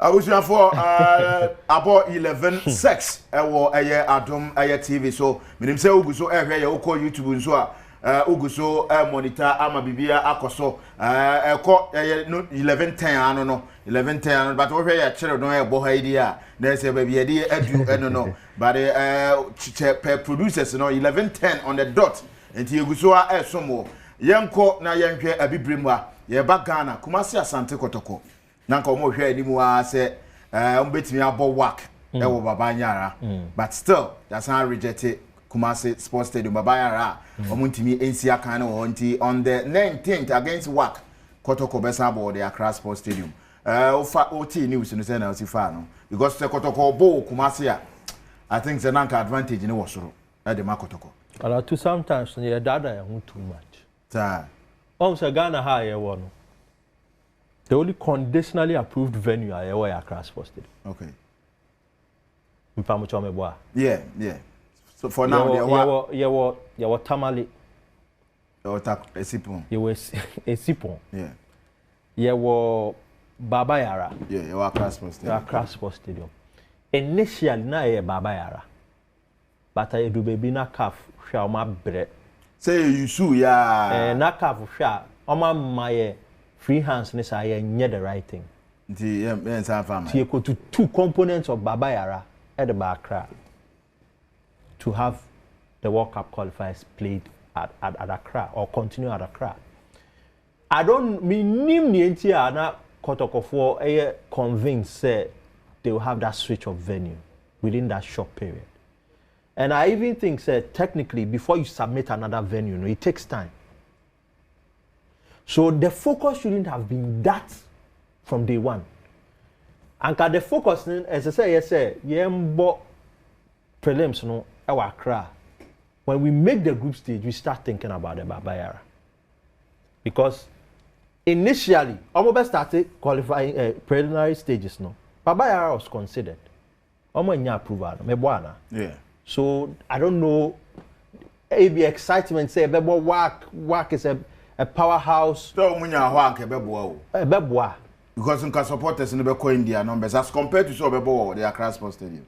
I was for about 11:06. Adom TV. So, me say Uguso area you call YouTube so Uguso monitor ama bibia akoso 11:10 ano no 11:10 but we hear chere don e bo ha idea na say baby e dey edu no but per producers no 11:10 on the dot enti Uguso somo yenko na yenhwe abibremu a ye ba Ghana Kumasi Asante Kotoko na nka omo hwe animu a se ombetimi abo work e wo baba nyara but still that's how rejected Kumasi Sports Stadium baba nyara omuntimi ensi aka na wonti on the 19th against work Kotoko besa bo the Accra Sports Stadium oti news no say na oti fa no because the Kotoko bo Kumasi a I think the nanka advantage ni wosoro e de Kotoko ala to sometimes your dada ya too much ta also Ghana ha ye no the only conditionally approved venue I ever Accra Sports Stadium. Okay. Yeah. So for now, you were Tamale. You were Esipon. You were Esipon. Yeah. You were Baba Yara. Yeah, you were Accra Sports Stadium. Accra Sports Stadium. Initially, na ye Baba Yara. But I do baby na calf shall my bread. Say you sue ya. Na calf shall. My free hands ne say the right thing. You go to two components of Baba Yara at the Accra to have the World Cup qualifiers played at Accra or continue at Accra. I don't mean ni na Kotoko for convinced say they will have that switch of venue within that short period. And I even think say technically before you submit another venue, it takes time. So the focus shouldn't have been that from day one. And the focus, as I say, yembo prelims no our Accra. When we make the group stage, we start thinking about the Baba Yara. Because initially, almost started qualifying preliminary stages. No, Baba Yara was considered. Almost approval. Yeah. So I don't know. Maybe excitement say, "Bebo work is a powerhouse." So munya work Beboa. Because some supporters in the Beko India numbers as compared to so Bebo the Accra Sports Stadium.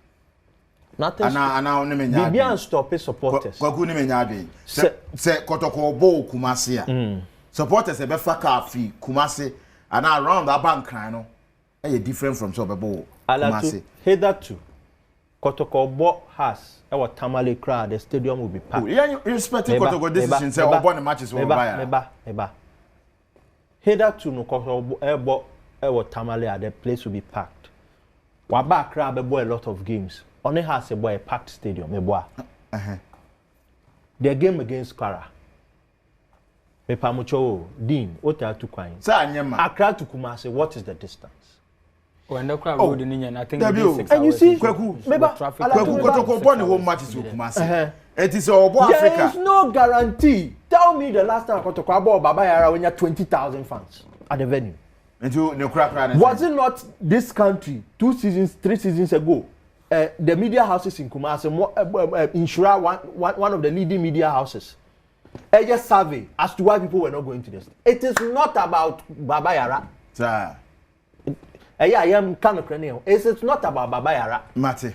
Nothing. And Bibian stop supporters. Kwaku ni menyade. Se Kotoko bo Kumasi. Supporters ebe faka fi Kumasi and around that bank no. E different from so Bebo Kumasi. Hitherto Kotoko bo has our Tamale crowd, the stadium will be packed. Yeah, you respect Kotoko decision say obo the matches will buy. Eba. Hitherto no Kotoko our Tamale the place will be packed. Waba crowd be a lot of games. Only has a packed stadium. Their game against Kara. Mepamucho Dean, Ota to Quine. Accra to Kumasi, what is the distance? When the crowd road in Indian, I think and you see, traffic. Kotoko born home matches with Kumasi. It is all Africa. There is no guarantee. Tell me the last time Kotoko bought Baba Yara when you had 20,000 fans at the venue. Was it not this country 2 seasons, 3 seasons ago? The media houses in Kumasi, Insura, one of the leading media houses, just survey as to why people were not going to this. It is not about Baba Yara. Sir. I am kind of cranial. It's not about Baba Yara. Mate.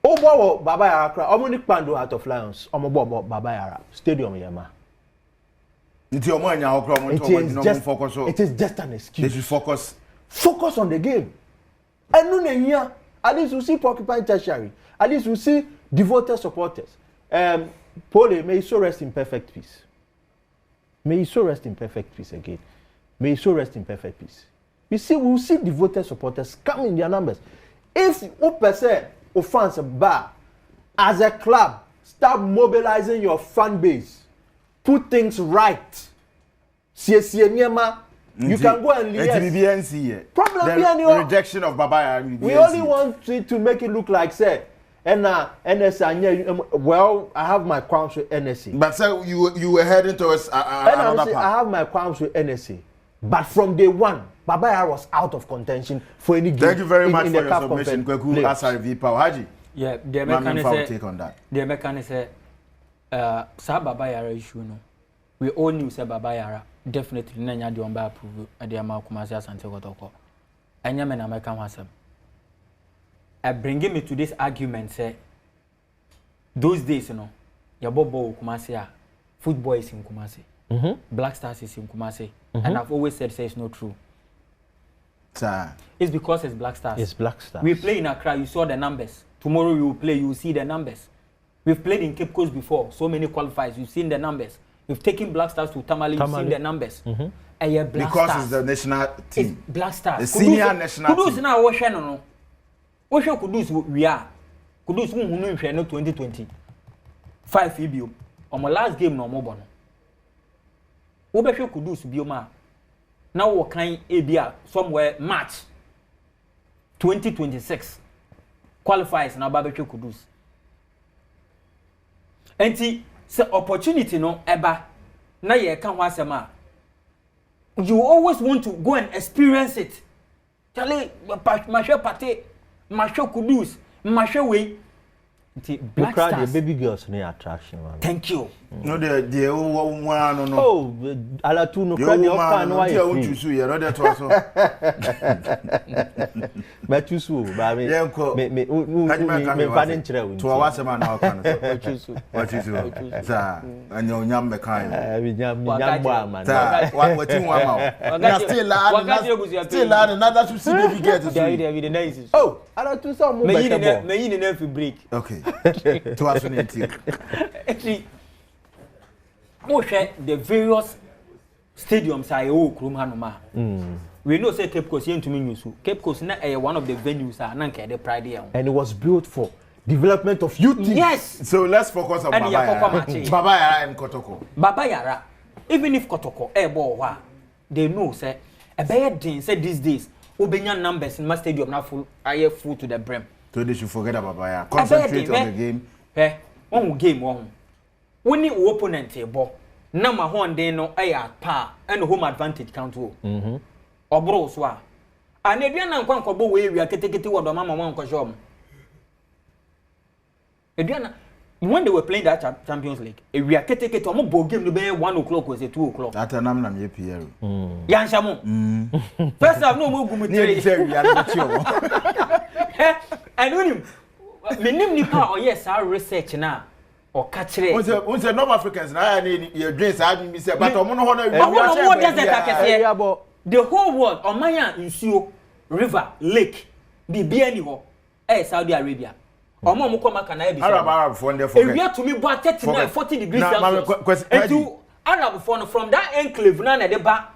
Oh, Baba Yara, Omonik Pando out of Lions, Omobo Baba Yara, Stadium Yama. It is just an excuse. They should focus. Focus on the game. And no, at least you see Porcupine Tertiary. At least you see devoted supporters. Pole, may you so rest in perfect peace. May you so rest in perfect peace again. May you so rest in perfect peace. We will see devoted supporters come in their numbers. If you per fans bar as a club, start mobilizing your fan base. Put things right. You can go and liaise. Problem the rejection of Baba. We only want it to make it look like say, NSA. Well, I have my qualms with NSA. But so you were heading towards another path. I have my qualms with NSA. But from day one, Baba Yara was out of contention for any game. Thank you very much for your submission. Kweku Asarivi Haji. Yeah, the mechanism take on that. The mechanism sa Baba Yara issue no. We all knew say Baba Yara definitely nanya di omba approve at the Kumasi Asante Kotoko. anya me na meka ho asem. Bringing me to this argument say those days, you know, your Bobo Kumasi, football is in Kumasi, Black Stars is in Kumasi, and I've always said it's not true. It's because it's Black Stars. It's Black Stars. We play in Accra, you saw the numbers. Tomorrow you will play, you will see the numbers. We've played in Cape Coast before, so many qualifiers, you've seen the numbers. We've taken Black Stars to Tamale, you've seen the numbers. Black because Stars. It's the national team. It's Black Stars. The senior national team. Kudus now, what no. What show Kudus we are? Kudus who no 2020. 5 EBO. On my last game no more bono. What be show Kudus bioma? Now what kind ABA somewhere March 2026 qualifies na barbecue Kudus. Enti se opportunity no eba na ye kan ho asema. You always want to go and experience it. Charlie, mashe pate, mashe Kudus, mashe way. Black Stars. The baby girls need attraction. Man. Thank you. No, the one no. Oh, Alatu no credit of can why you choose you. You're not that also. But you so, baby. Me finding children. To our man now can. What you so? Sir, and your young mechanic. We young man. What you want? Still lad, another to see baby girls. Oh, Alatu some more. May you never break. Okay. To us actually, the various stadiums are all Krumhanoma. We know say Cape Coast to me use Cape Coast na one of the venues are nanke the pride here. And it was built for development of youth. Yes. So let's focus on Baba Yara and Kotoko. Baba Yara, even if Kotoko ball they know say a bad thing say these days Obenya numbers in my stadium now full to the brim. So they should forget about Baba Yara. Concentrate on the game. One game one. When the opponent a ball, number one day no pa and home advantage count to. Or bro swa. And if you are not going to go away, we are taking what the mama won't show. When they were playing that Champions League, if we are taking it to a ball game to be 1 o'clock was it 2 o'clock. That's a number of Pierre. Yansamo. First, I've no more good. And when you name Nipa or yes, our research now or catch it. Once a North Africans now need your drinks, I mean, but the whole world, Omaya, Insio, River, Lake, Bibiani, Saudi Arabia. Omo mukoma kana be Arab for there for. We have to me about 39 40 degrees Celsius. And to Arab from that enclave na de ba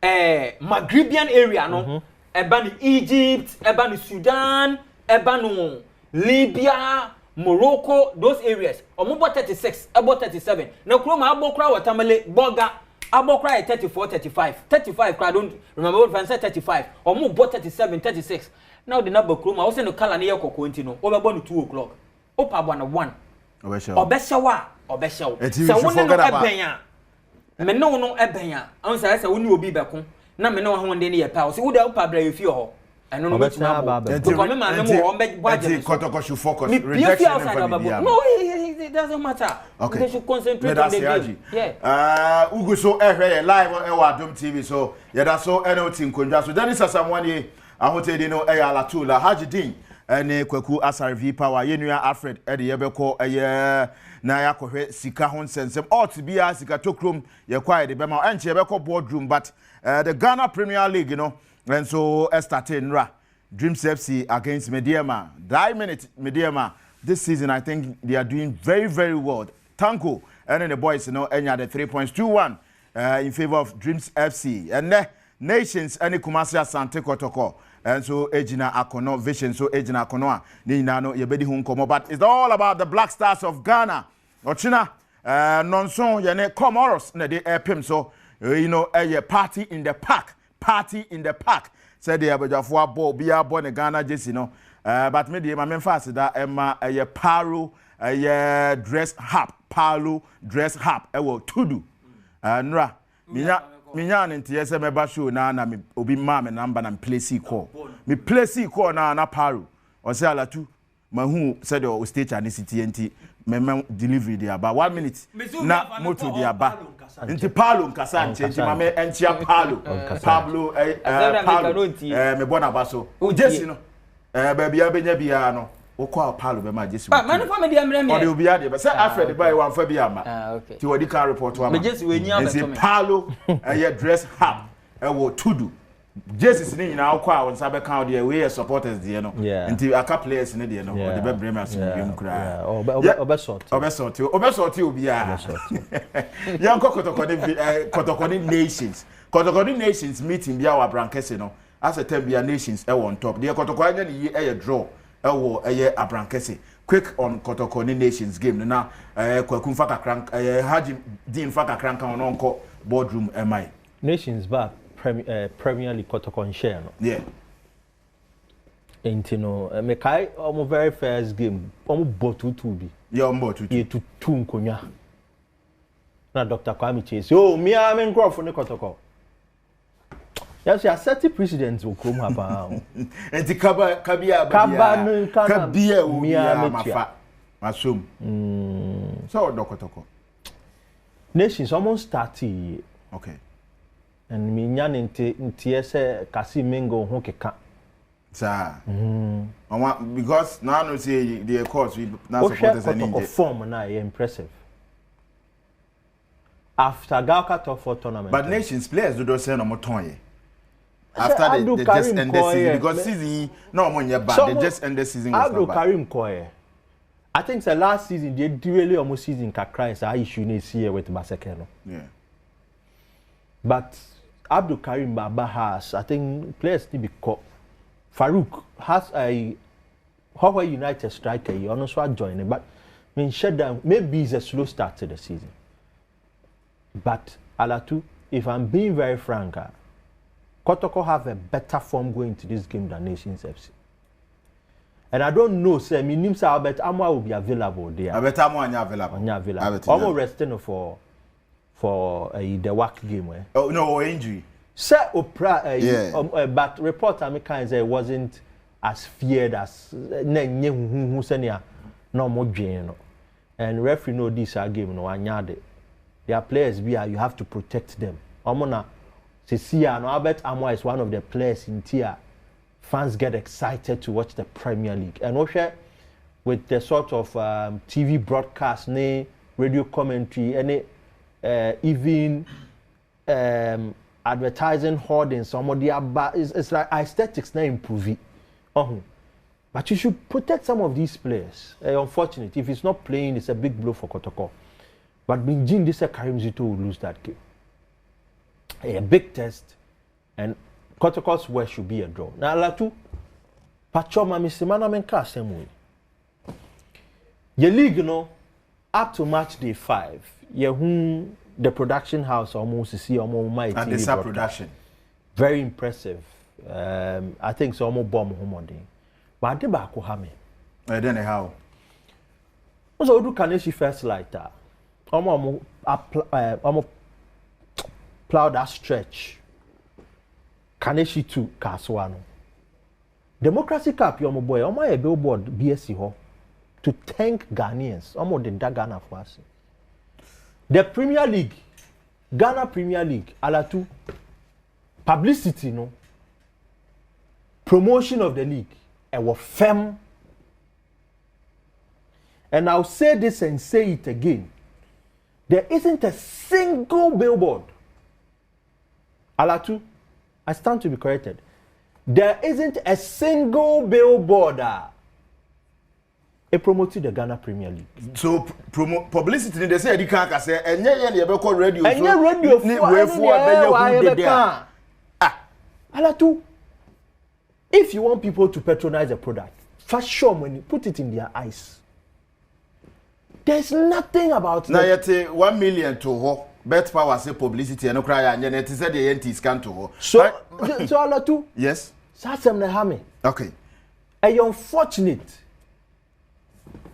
Maghrebian area no eba Egypt, eba Sudan, eba Libya, Morocco, those areas. Omo 36, about 37. Na kroma abokra watamale boga abokra 34 35. 35 I don't remember what I said 35. Omo bought 37 36. Now the number room, I was in the color near Cocontino, over 1 to 2 o'clock. Opa 1. Obeshawa, Obeshaw. So one of Ebenya. Meno no Ebenya. I say, I will be back home. Now, me know how one day near Pals. Would help Pablo if you are. I don't know what's about. Kotoko should focus. No, it doesn't matter. Okay. They should concentrate on the game. Yeah. Ugo so live on Adom TV. So, yeah, that's so NOT in Kundra. So, then is someone here. I want to know Alatula Hajidin and Kwaku Asar V Power Yenua Alfred Eddie Yebeko na yakɔhwɛ sika ho nsɛnsɛm ought to be a sika tokrom yɛkwae de bɛma ɛnkyɛ yɛbɛkɔ boardroom but the Ghana Premier League you know and so started nra Dreams FC against Mediema 9 minutes Mediema this season I think they are doing very very well Tanko and then the boys you know enya the 3.21 in favor of Dreams FC and Nations any Kumasi Asante Kotoko and so Ejina Akono Vision so Ejina Akono ni nano yebedi hu nkomo but it's all about the Black Stars of Ghana Ochina nonson yene Comoros na de pim so you know a party in the park said the abajafo ball be a born Ghana jesi no but me dey ma memfa da emma a paro a dress hap palo dress hap e wo tudu nra minya ntie se meba show na me obi ma me number na place call me place call na paro o se alatu mahu said o stage and city enti me delivery there about 1 minute na moto there ba nti Paulo nkasa nti mame entia Paulo Pablo Paulo me bona baso Jesse no baby abenya bia no wokwa Paulo be ma Jesse man for me dia mrem o de obi ade be say Alfred boy wan fa bia ma okay ti wodi kan report wa ma me Jesse we nya be to me Paulo dress hub wo tudu Jesus ni nyina akwa won sa be kan de we supporters de no nti aka players ni de no de be brem aso biem kura obesort obi a yan Kotoko nations meeting bia wa Abrankese no as a time bia nations e won top de Kotoko anya ni draw e wo Abrankese quick on Kotoko nations game na kwakum fa kakran Haji Dean fa kakran kan no nko boardroom mai nations back Premier League Kotoko share no. Yeah. Enti no me kai omo very first game omo botutu bi. Yeah, omo botutu. Ye tutu nkonya. Na Dr. Kwame Chase. Oh, me a men crop for ne Kotoko. Yes, ya set president will come hapa. Enti kabia me mafa. Masum. So Kotoko. Nations almost started. Okay. And me nyan nti ese kasi mingo ho keka sa because now no say the course we now supporters and in form na impressive after Gauka top 4 tournament but nations players do say no more ton after the just end the season because season no more bad they just end the season was Abdul Karim Koye I think the last season they really almost season kakra say issue na see with Baseke no yeah but Abdul Karim Baba has, I think, players still be caught. Farouk has a Hawaii United striker. He also joined, but I mean, maybe it's a slow start to the season. But Alatu, if I'm being very frank, Kotoko have a better form going to this game than Nations FC. And I don't know, say, me name say Albert Amwa will be available there. Albert Amwa is available. Almost resting for the work game. Oh no, injury. Sir but report I can say it wasn't as feared as who senior no more no. And referee know this game no anyade. Their players you have to protect them. Omona Cecilia no Albert Amwa is one of the players in tier. Fans get excited to watch the Premier League. And also with the sort of TV broadcast, radio commentary, any even advertising hoarding some of the it's like aesthetics now improve but you should protect some of these players. Unfortunately, if it's not playing, it's a big blow for Kotoko. But Binjin this Karim Zito will lose that game. A big test, and Kotoko's worst should be a draw. Now Latu Pachoma Misimana Menka same way. Your league up to match day 5. The production house almost see almost my and the production very impressive. I think so almost bomb home but the back have me then how so do Kaneshi first lighter almost plow that stretch Kaneshi to Kaswano Democracy Cup your boy almost a billboard BSC ho to thank Ghanaians almost the Ghana for us. The Premier League, Ghana Premier League, Alatu, publicity, promotion of the league, and was firm. And I'll say this and say it again. There isn't a single billboard. Alatu, I stand to be corrected. There isn't a single billboard promoted the Ghana Premier League. So publicity they say they can't say radio. Alatu, if you want people to patronize a product, first show money, put it in their eyes. There's nothing about now yet 1 million to ho bet power say publicity and no cry and it said the NT scan to ho. So Alatu, yes. Sasem na hame. Okay. And you're unfortunate.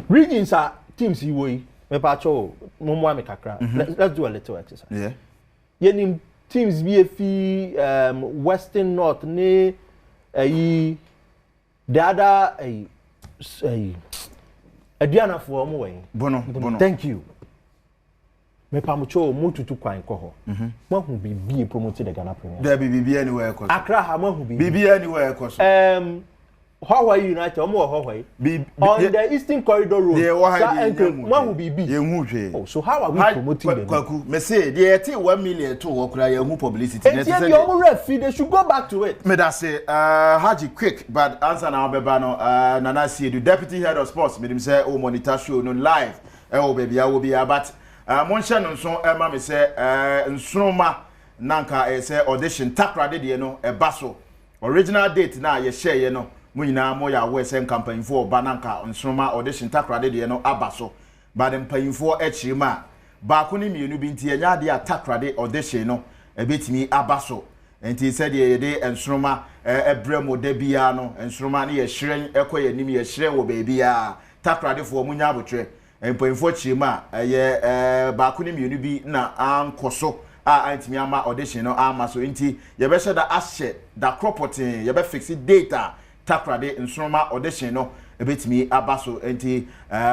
Regions are teams you way. Let's do a little exercise. Yeah. Yenim teams BFE Western North the other aduana fo mo wen bono thank you me pamucho mo tutu kwan ko ho mo hu bibi promote the Ghana Premier there bibi anywhere ko Accra ha mo hu bibi anywhere ko so Hawaii United omo Hawaii on the Eastern Corridor Road mo hu bibi ye hu hwe oh so how are we promoting them kwaku me say dey eti 1 million to wo kura ye hu publicity necessary you ref they should go back to it me that say Haji quick but answer na obeba no Nana see the deputy head of sports me say o monitor show no live o baby I will be but Monsha no so ema me say nsroma nanka say audition takrade de no baso original date na ye share ye no munyina mo ya we say campaign for bananka nsroma audition takrade de no abaso but campaign for echirima ba ko ni mienu bi nti enya de takrade audition no ebetimi abaso enti said ye de nsroma ebremo de bia no nsroma na ye hyiren ekoye nim ye hyiren wo baabia takrade for munya abotwe empoinfo chima ba ko ni mienu bi na ankoso antimi ama audition no ama so nti ye be sheda ahye da cropoting ye be fix data takrade nsroma audition no ebetimi abaso enti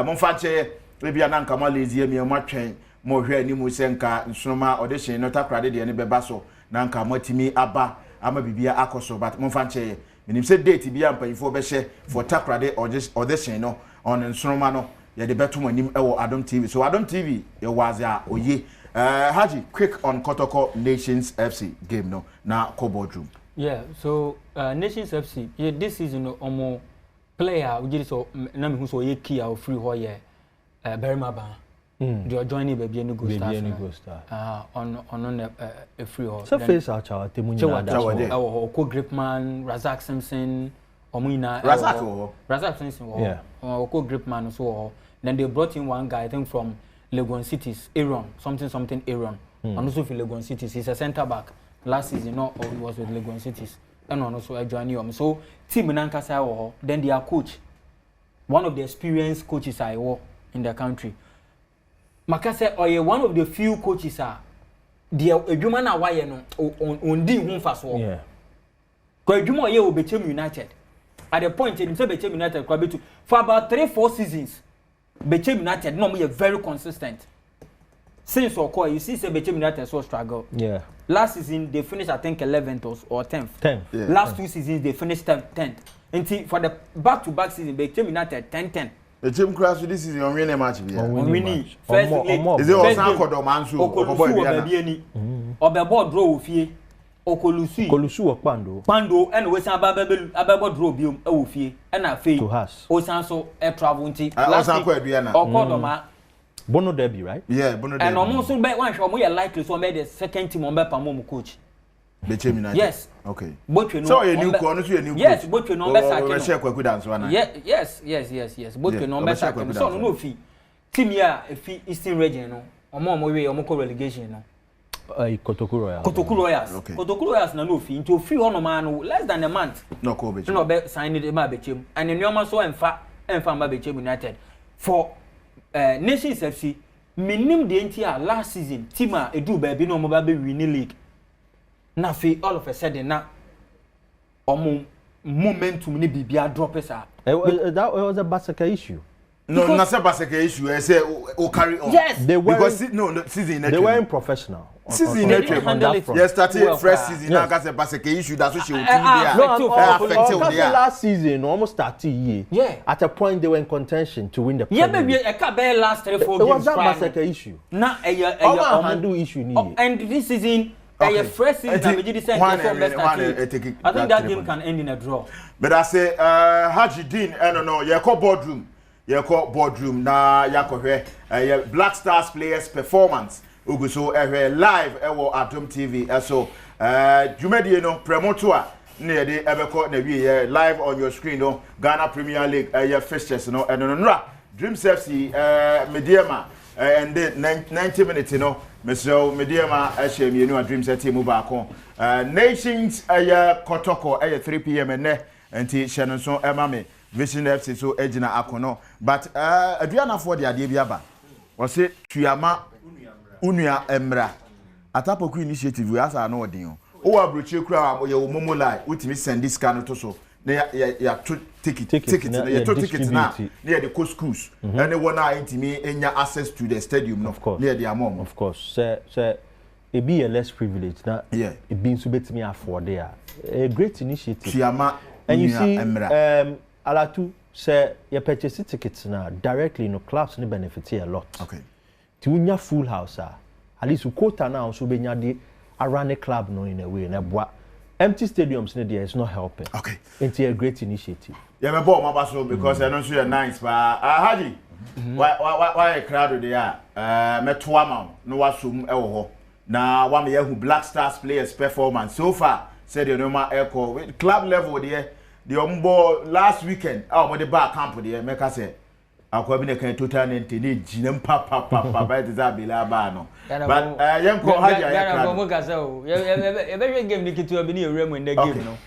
momfa che bia na nkama lezi mi matwen mo hwe animu senka nsroma audition no takrade de ne beba so na nka matimi aba ama bibia akoso but momfa che menim se date bia empoinfo be hye for takrade audition no on nsroma no ya de beto manim ewo Adom TV so Adom TV ye wazi a oye Haji quick on Kotoko Nations FC game no na boardroom. Yeah, so Nations FC this season omo player we so na me hu so ye key or free ho ye Berima Ban they are joining baby any go stars on a free ho so face out our temu nyina da Oko Gripman Razak Simpson Omuina Razak Simpson yeah Oko Gripman so then they brought in one guy I think from Legon Cities Aaron something Aaron and also from Legon Cities he's a center back last season he was with Legon Cities and also joined him so team nankasa then their coach one of the experienced coaches I were in the country Makase one of the few coaches are the adwuma na why no ondi hu fa so yeah ko adwuma ye Obechem United at the point in say Bechem United kwa betu for about 3-4 seasons Bechem United no be very consistent since you see say Bechem United so struggle yeah last season they finished I think 11th or 10th yeah. Last 2 seasons they finished 10th until for the back-to-back season Bechem United 10-10 the team crash this season on winning match be winning first leg is it also Kodomansu Obebo draw ofie Okolusu Pando and we say abebo draw biom e ofie e na fe o san so e travel nti last week Okodoma Bono Derby right yeah Bono Derby and almost be one show mo likely so be the second team on be pamo coach Bechem United yes okay Botwe no so you new coach no you new coach yes Botwe no be sack no share kwaku dance wana yes Botwe no be sack so no fi team ya fi Eastern region no omo we omo ko relegation no Kotoko Royals okay. Kotoko Royals na no fi into free on man less than a month no ko Bechem no be sign it ma Bechem and nyoma so emfa ma Bechem United for Nations FC minim de ntia last season team a edu ba bi no mo ba be win league na fe all of a sudden na momentum ni bibia drop esa that was a Basaka issue. No, not a Basaka issue. I say, carry on. Yes, they were because season they weren't professional. Season yes, started fresh season. Now got a Basaka issue. That's what she would do. Last season almost started year. Yeah, at a point they were in contention to win the. Yeah, maybe a cabe last 3-4 games. It was that Basaka issue. Now a handle issue. And this season. Okay. Fresh season I think that game can end in a draw. But I say Haji Dean no you call boardroom na yakohwe Black Stars players performance uguso live ewo Adom TV so jumedie no promoter na de ebeko na wie live on your screen no Ghana Premier League fixtures no no Dreams FC Mediama and then 90 minutes no Mr. Mediama Ashem you Dreams team baako Nations Kotoko 3 p.m. and Shannon so emame Vision FC so ejina akono but aduana for the ade biaba we say tuama unua emra atapoku initiative we asa na odin o wa brochie kura ye wo momolai utimi send this scan to so ya to ticket na ya to ticket na ya the coast cruise anyone are intimi enya access to the stadium no near the among of course so it be a less privileged na it be so betimi afford there a great initiative and you see alatu say you purchase tickets now directly no clubs ni benefit a lot okay ti unya full house at least quota now so benya the around the club no in a way na boa empty stadiums there is not helping okay it's a great initiative yeah me ball my so because I don't see nice but Haji why crowd there me toama no wasum e wo ho na wa me yahu Black Stars players performance so far said you know my echo club level there the ombo last weekend mo the bar camp there make us say akwa bi na kan total nente ne jinem pa by the zabila ba no but yanko Haji ya crowd mo ka say o ye be game ni kitu abi ni ewrem in the game no